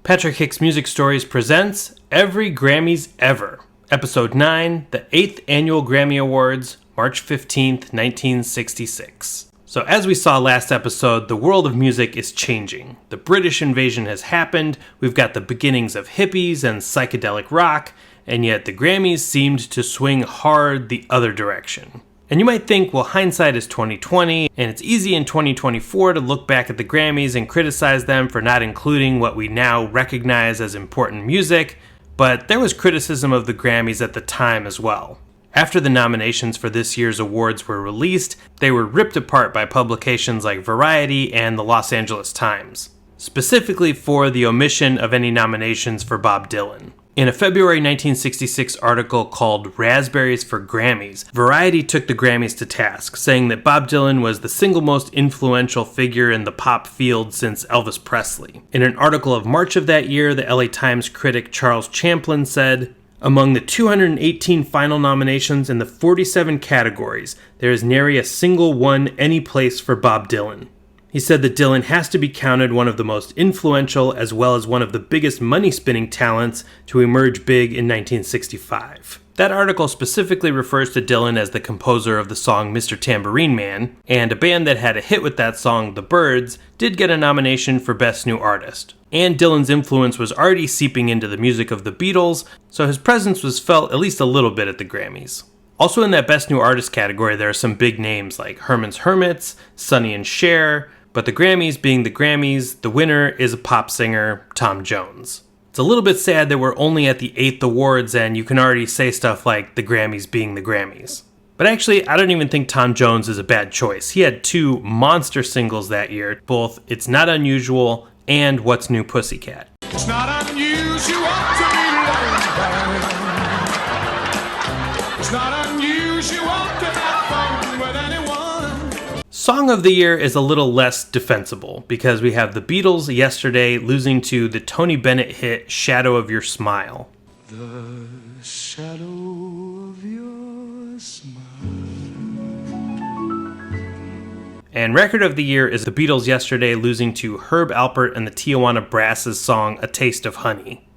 Patrick Hicks Music Stories presents Every Grammys Ever, Episode 9, the 8th Annual Grammy Awards, March 15th, 1966. So as we saw last episode, the world of music is changing. The British invasion has happened, we've got the beginnings of hippies and psychedelic rock, and yet the Grammys seemed to swing hard the other direction. And you might think, well, hindsight is 2020, and it's easy in 2024 to look back at the Grammys and criticize them for not including what we now recognize as important music, but there was criticism of the Grammys at the time as well. After the nominations for this year's awards were released, they were ripped apart by publications like Variety and the Los Angeles Times, specifically for the omission of any nominations for Bob Dylan. In a February 1966 article called Raspberries for Grammys, Variety took the Grammys to task, saying that Bob Dylan was the single most influential figure in the pop field since Elvis Presley. In an article of March of that year, the LA Times critic Charles Champlin said, "Among the 218 final nominations in the 47 categories, there is nary a single one any place for Bob Dylan." He said that Dylan has to be counted one of the most influential as well as one of the biggest money-spinning talents to emerge big in 1965. That article specifically refers to Dylan as the composer of the song Mr. Tambourine Man, and a band that had a hit with that song, The Byrds, did get a nomination for Best New Artist. And Dylan's influence was already seeping into the music of the Beatles, so his presence was felt at least a little bit at the Grammys. Also in that Best New Artist category, there are some big names like Herman's Hermits, Sonny and Cher, but the Grammys being the Grammys, the winner is a pop singer, Tom Jones. It's a little bit sad that we're only at the 8th awards and you can already say stuff like the Grammys being the Grammys. But actually, I don't even think Tom Jones is a bad choice. He had two monster singles that year, both It's Not Unusual and What's New Pussycat. It's not unusual to be lonely. It's not unusual to have fun with anyone. Song of the Year is a little less defensible because we have the Beatles Yesterday losing to the Tony Bennett hit Shadow of Your Smile. The shadow of your smile. And Record of the Year is the Beatles Yesterday losing to Herb Alpert and the Tijuana Brass's song A Taste of Honey.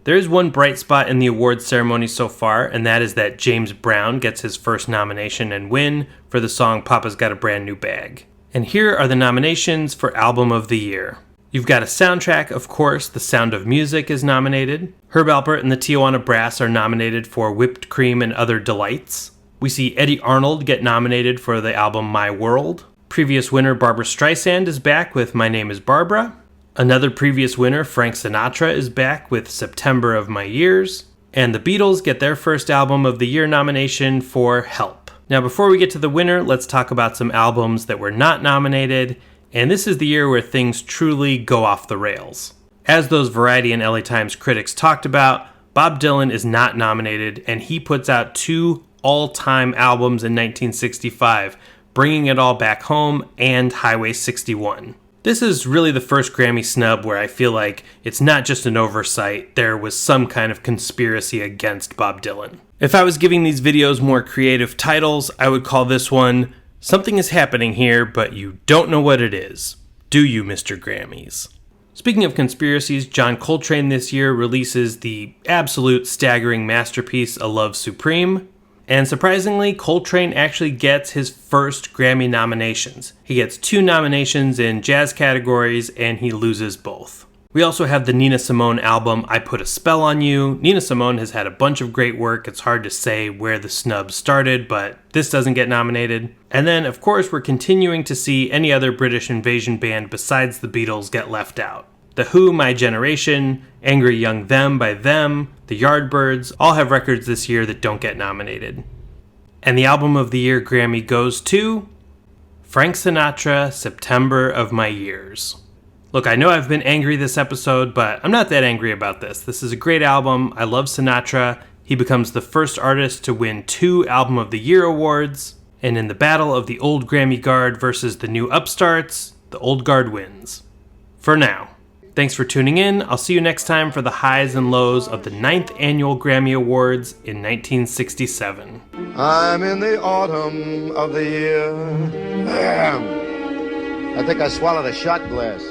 There is one bright spot in the awards ceremony so far, and that is that James Brown gets his first nomination and win for the song Papa's Got a Brand New Bag. And here are the nominations for Album of the Year. You've got a soundtrack, of course. The Sound of Music is nominated. Herb Alpert and the Tijuana Brass are nominated for Whipped Cream and Other Delights. We see Eddie Arnold get nominated for the album My World. Previous winner Barbra Streisand is back with My Name is Barbara. Another previous winner, Frank Sinatra, is back with September of My Years. And the Beatles get their first Album of the Year nomination for Help. Now before we get to the winner, let's talk about some albums that were not nominated. And this is the year where things truly go off the rails. As those Variety and LA Times critics talked about, Bob Dylan is not nominated, and he puts out two all-time albums in 1965, Bringing It All Back Home and Highway 61. This is really the first Grammy snub where I feel like it's not just an oversight, there was some kind of conspiracy against Bob Dylan. If I was giving these videos more creative titles, I would call this one, Something is Happening Here, but You Don't Know What It Is. Do you, Mr. Grammys? Speaking of conspiracies, John Coltrane this year releases the absolute staggering masterpiece, A Love Supreme. And surprisingly, Coltrane actually gets his first Grammy nominations. He gets 2 nominations in jazz categories, and he loses both. We also have the Nina Simone album, I Put a Spell on You. Nina Simone has had a bunch of great work. It's hard to say where the snub started, but this doesn't get nominated. And then, of course, we're continuing to see any other British invasion band besides the Beatles get left out. The Who, My Generation, Angry Young Them by Them, the Yardbirds, all have records this year that don't get nominated. And the Album of the Year Grammy goes to Frank Sinatra, September of My Years. Look, I know I've been angry this episode, but I'm not that angry about this. This is a great album. I love Sinatra. He becomes the first artist to win 2 Album of the Year awards. And in the battle of the old Grammy Guard versus the new upstarts, the old guard wins. For now. Thanks for tuning in. I'll see you next time for the highs and lows of the 9th Annual Grammy Awards in 1967. I'm in the autumn of the year. I think I swallowed a shot glass.